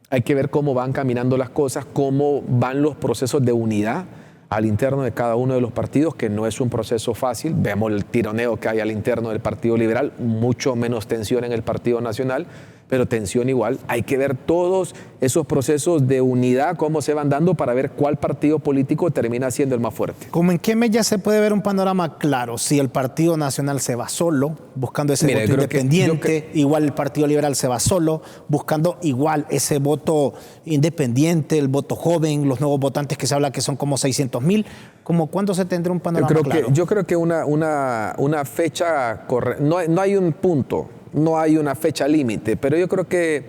hay que ver cómo van caminando las cosas, cómo van los procesos de unidad al interno de cada uno de los partidos, que no es un proceso fácil. Vemos el tironeo que hay al interno del Partido Liberal, mucho menos tensión en el Partido Nacional, pero tensión igual. Hay que ver todos esos procesos de unidad, cómo se van dando para ver cuál partido político termina siendo el más fuerte. ¿Cómo en qué mes ya se puede ver un panorama claro? Si el Partido Nacional se va solo, buscando ese voto independiente, igual el Partido Liberal se va solo, buscando igual ese voto independiente, el voto joven, los nuevos votantes que se habla que son como 600,000. ¿Cuándo se tendrá un panorama claro? Yo creo que una fecha correcta, no hay un punto. No hay una fecha límite, pero yo creo que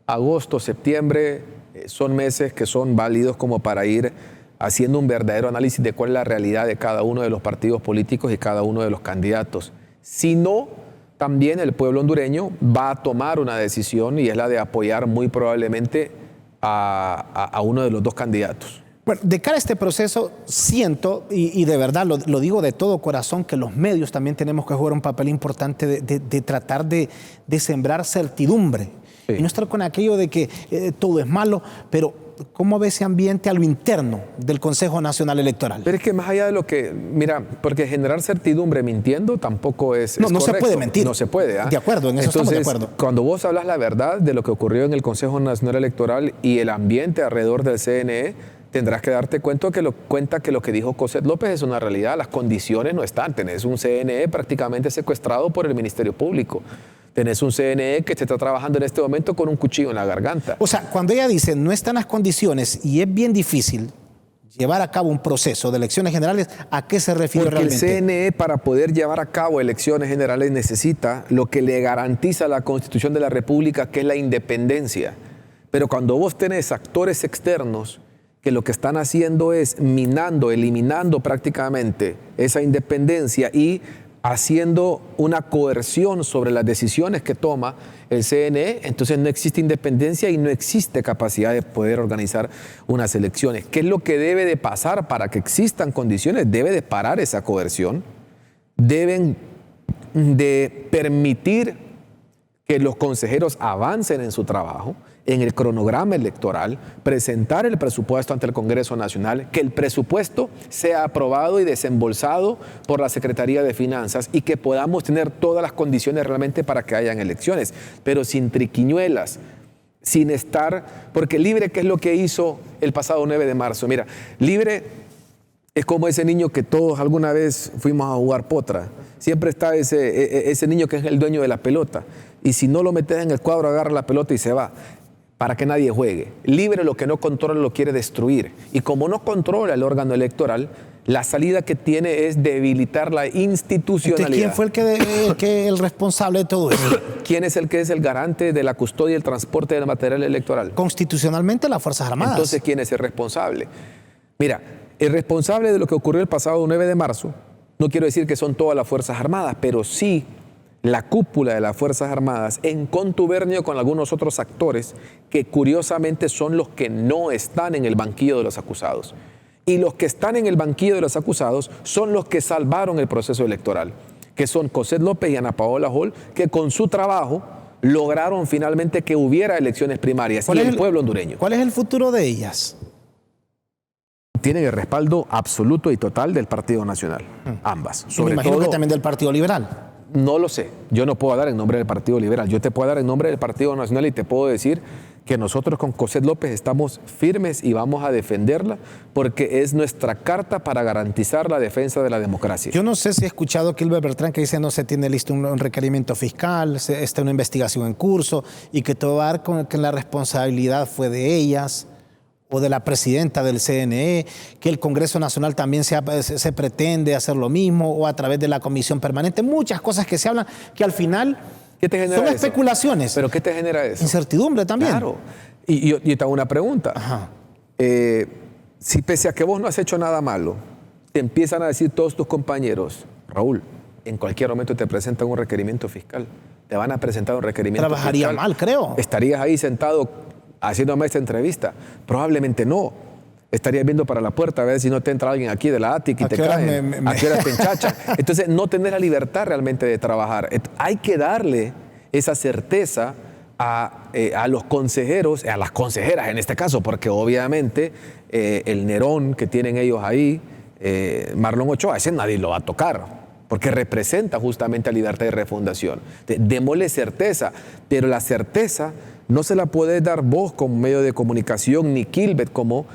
agosto, septiembre son meses que son válidos como para ir haciendo un verdadero análisis de cuál es la realidad de cada uno de los partidos políticos y cada uno de los candidatos. Si no, también el pueblo hondureño va a tomar una decisión, y es la de apoyar muy probablemente a uno de los dos candidatos. Bueno, de cara a este proceso, siento, y de verdad lo digo de todo corazón, que los medios también tenemos que jugar un papel importante de tratar de sembrar certidumbre. Sí. Y no estar con aquello de que todo es malo, pero ¿cómo ve ese ambiente a lo interno del Consejo Nacional Electoral? Pero es que más allá de lo que, mira, porque generar certidumbre mintiendo tampoco es no correcto. Se puede mentir. No se puede. De acuerdo, en eso estamos de acuerdo. Cuando vos hablas la verdad de lo que ocurrió en el Consejo Nacional Electoral y el ambiente alrededor del CNE, tendrás que darte cuenta que lo que dijo Cossette López es una realidad. Las condiciones no están. Tenés un CNE prácticamente secuestrado por el Ministerio Público. Tenés un CNE que te está trabajando en este momento con un cuchillo en la garganta. O sea, cuando ella dice no están las condiciones y es bien difícil llevar a cabo un proceso de elecciones generales, ¿a qué se refiere realmente? Porque el CNE, para poder llevar a cabo elecciones generales, necesita lo que le garantiza la Constitución de la República, que es la independencia. Pero cuando vos tenés actores externos que lo que están haciendo es minando, eliminando prácticamente esa independencia y haciendo una coerción sobre las decisiones que toma el CNE, entonces no existe independencia y no existe capacidad de poder organizar unas elecciones. ¿Qué es lo que debe de pasar para que existan condiciones? Debe de parar esa coerción, deben de permitir que los consejeros avancen en su trabajo, en el cronograma electoral, presentar el presupuesto ante el Congreso Nacional, que el presupuesto sea aprobado y desembolsado por la Secretaría de Finanzas y que podamos tener todas las condiciones realmente para que hayan elecciones, pero sin triquiñuelas, sin estar, porque Libre, ¿qué es lo que hizo el pasado 9 de marzo? Mira, Libre Es como ese niño que todos alguna vez fuimos a jugar potra. Siempre está ese niño que es el dueño de la pelota. Y si no lo metes en el cuadro, agarra la pelota y se va. Para que nadie juegue. Libre lo que no controla lo quiere destruir. Y como no controla el órgano electoral, la salida que tiene es debilitar la institucionalidad. ¿Quién fue el responsable de todo eso? ¿Quién es el que es el garante de la custodia y el transporte del material electoral? Constitucionalmente las Fuerzas Armadas. Entonces, ¿quién es el responsable? Mira, el responsable de lo que ocurrió el pasado 9 de marzo, no quiero decir que son todas las Fuerzas Armadas, pero sí la cúpula de las Fuerzas Armadas en contubernio con algunos otros actores que curiosamente son los que no están en el banquillo de los acusados. Y los que están en el banquillo de los acusados son los que salvaron el proceso electoral, que son Cossette López y Ana Paola Hall, que con su trabajo lograron finalmente que hubiera elecciones primarias y el pueblo hondureño. ¿Cuál es el futuro de ellas? Tienen el respaldo absoluto y total del Partido Nacional, ambas. Me imagino que también del Partido Liberal. No lo sé, yo no puedo dar en nombre del Partido Liberal, yo te puedo dar en nombre del Partido Nacional y te puedo decir que nosotros con Cossette López estamos firmes y vamos a defenderla porque es nuestra carta para garantizar la defensa de la democracia. Yo no sé si he escuchado a Kilber Bertrán que dice no se tiene listo un requerimiento fiscal, está una investigación en curso y que todo va a dar con que la responsabilidad fue de ellas o de la presidenta del CNE, que el Congreso Nacional también se pretende hacer lo mismo o a través de la Comisión Permanente. Muchas cosas que se hablan que al final ¿qué te genera son eso? Especulaciones. ¿Pero qué te genera eso? Incertidumbre también. Claro. Y yo te hago una pregunta. Ajá. Si pese a que vos no has hecho nada malo, te empiezan a decir todos tus compañeros, Raúl, en cualquier momento te presentan un requerimiento fiscal. Te van a presentar un requerimiento fiscal. Trabajaría mal, creo. ¿Estarías ahí sentado haciéndome esta entrevista? Probablemente no. Estarías viendo para la puerta a ver si no te entra alguien aquí de la ATIC y te caen. ¿A qué horas te enchachan? Entonces no tenés la libertad realmente de trabajar. Hay que darle esa certeza a los consejeros, a las consejeras en este caso, porque obviamente el Nerón que tienen ellos ahí, Marlon Ochoa, ese nadie lo va a tocar, porque representa justamente a Libertad y Refundación. Démosle certeza, pero la certeza no se la puede dar vos como medio de comunicación, ni Kilbert como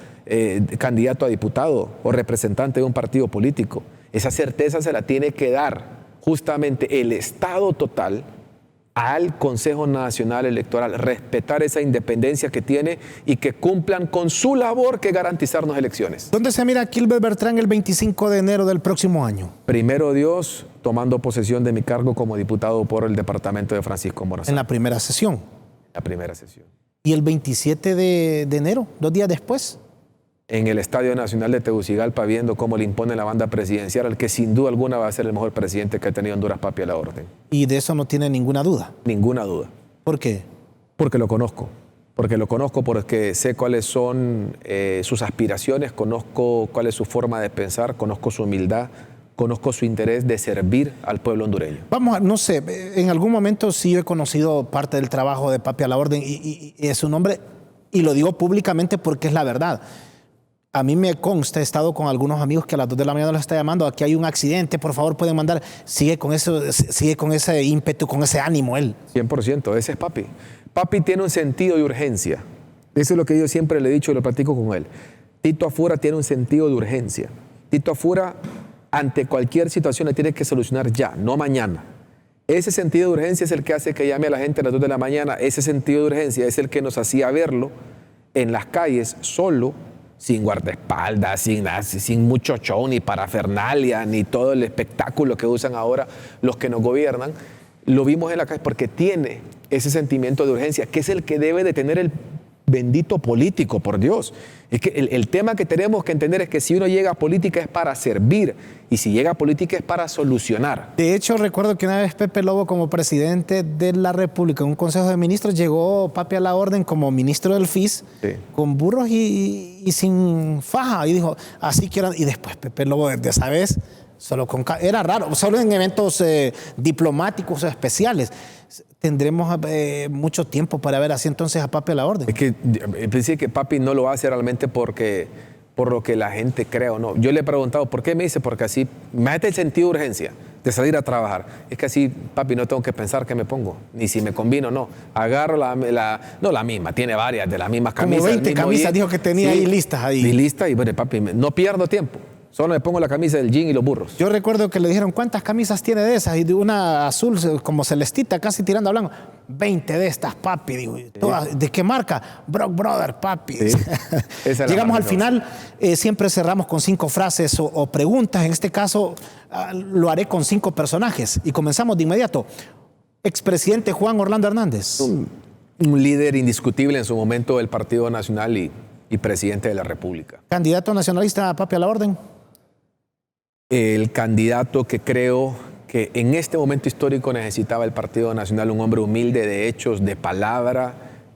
candidato a diputado o representante de un partido político. Esa certeza se la tiene que dar justamente el Estado total al Consejo Nacional Electoral, respetar esa independencia que tiene y que cumplan con su labor que es garantizarnos elecciones. ¿Dónde se mira Kilber Bertrán el 25 de enero del próximo año? Primero Dios, tomando posesión de mi cargo como diputado por el departamento de Francisco Morazán. En la primera sesión. La primera sesión. ¿Y el 27 de enero, 2 días después? En el Estadio Nacional de Tegucigalpa, viendo cómo le impone la banda presidencial al que sin duda alguna va a ser el mejor presidente que ha tenido Honduras, papi, a la orden. ¿Y de eso no tiene ninguna duda? Ninguna duda. ¿Por qué? Porque lo conozco. Porque sé cuáles son sus aspiraciones, conozco cuál es su forma de pensar, conozco su humildad, conozco su interés de servir al pueblo hondureño. Vamos, no sé, en algún momento sí yo he conocido parte del trabajo de papi a la orden y es un hombre, y lo digo públicamente porque es la verdad. A mí me consta, he estado con algunos amigos que a las 2 de la mañana los está llamando, aquí hay un accidente, por favor pueden mandar. Sigue con ese ímpetu, con ese ánimo él. 100%, ese es papi. Papi tiene un sentido de urgencia. Eso es lo que yo siempre le he dicho y lo platico con él. Tito Afura tiene un sentido de urgencia. Tito Afura, ante cualquier situación, la tiene que solucionar ya, no mañana. Ese sentido de urgencia es el que hace que llame a la gente a las 2 de la mañana. Ese sentido de urgencia es el que nos hacía verlo en las calles solo, sin guardaespaldas, sin mucho show, ni parafernalia, ni todo el espectáculo que usan ahora los que nos gobiernan. Lo vimos en la calle porque tiene ese sentimiento de urgencia, que es el que debe de tener el bendito político, por Dios. Es que el tema que tenemos que entender es que si uno llega a política es para servir, y si llega a política es para solucionar. De hecho, recuerdo que una vez Pepe Lobo, como presidente de la República, en un consejo de ministros, llegó papi a la orden como ministro del FIS, sí, con burros y sin faja, y dijo, así quiero. Y después Pepe Lobo, de esa vez, era raro, solo en eventos diplomáticos o especiales. Tendremos mucho tiempo para ver así entonces a papi a la orden. Es que pensé que papi no lo hace realmente por lo que la gente cree o no. Yo le he preguntado, ¿por qué? Me dice, porque así me mete el sentido de urgencia de salir a trabajar. Es que así, papi, no tengo que pensar qué me pongo, ni si me combino o no. Agarro no la misma, tiene varias de las mismas camisas. Como 20 camisas dijo que tenía, sí, ahí listas ahí. Y lista, y bueno, papi, no pierdo tiempo. Solo me pongo la camisa del jean y los burros. Yo recuerdo que le dijeron, ¿cuántas camisas tiene de esas? Y de una azul como celestita, casi tirando a blanco. 20 de estas, papi. Digo, ¿todas? ¿De qué marca? Brock Brother, papi. Sí. Llegamos al final, siempre cerramos con 5 frases o preguntas. En este caso, lo haré con 5 personajes. Y comenzamos de inmediato. Expresidente Juan Orlando Hernández. Un líder indiscutible en su momento del Partido Nacional y presidente de la República. Candidato nacionalista, papi, a la orden. El candidato que creo que en este momento histórico necesitaba el Partido Nacional, un hombre humilde de hechos, de palabra,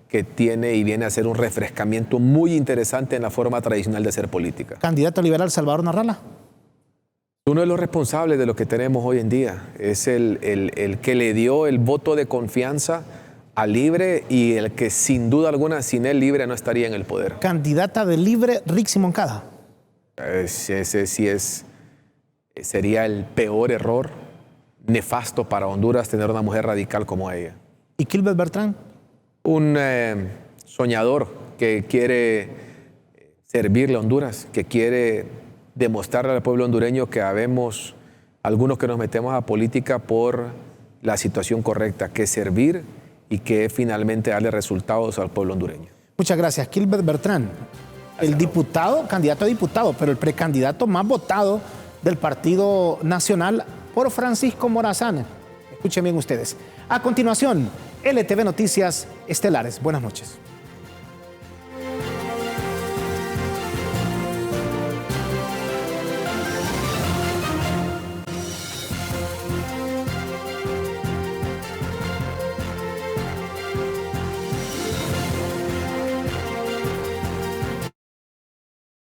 que tiene y viene a hacer un refrescamiento muy interesante en la forma tradicional de hacer política. Candidato liberal Salvador Narrala. Uno de los responsables de lo que tenemos hoy en día es el que le dio el voto de confianza a Libre y el que sin duda alguna sin él Libre no estaría en el poder. Candidata de Libre, Rixi Moncada. Ese sí sería el peor error nefasto para Honduras tener una mujer radical como ella. ¿Y Kilbert Bertrán? Un soñador que quiere servirle a Honduras, que quiere demostrarle al pueblo hondureño que habemos algunos que nos metemos a política por la situación correcta, que es servir y que finalmente darle resultados al pueblo hondureño. Muchas gracias. Kilbert Bertrán, el diputado, candidato a diputado, pero el precandidato más votado del Partido Nacional por Francisco Morazán. Escuchen bien ustedes. A continuación, LTV Noticias Estelares. Buenas noches.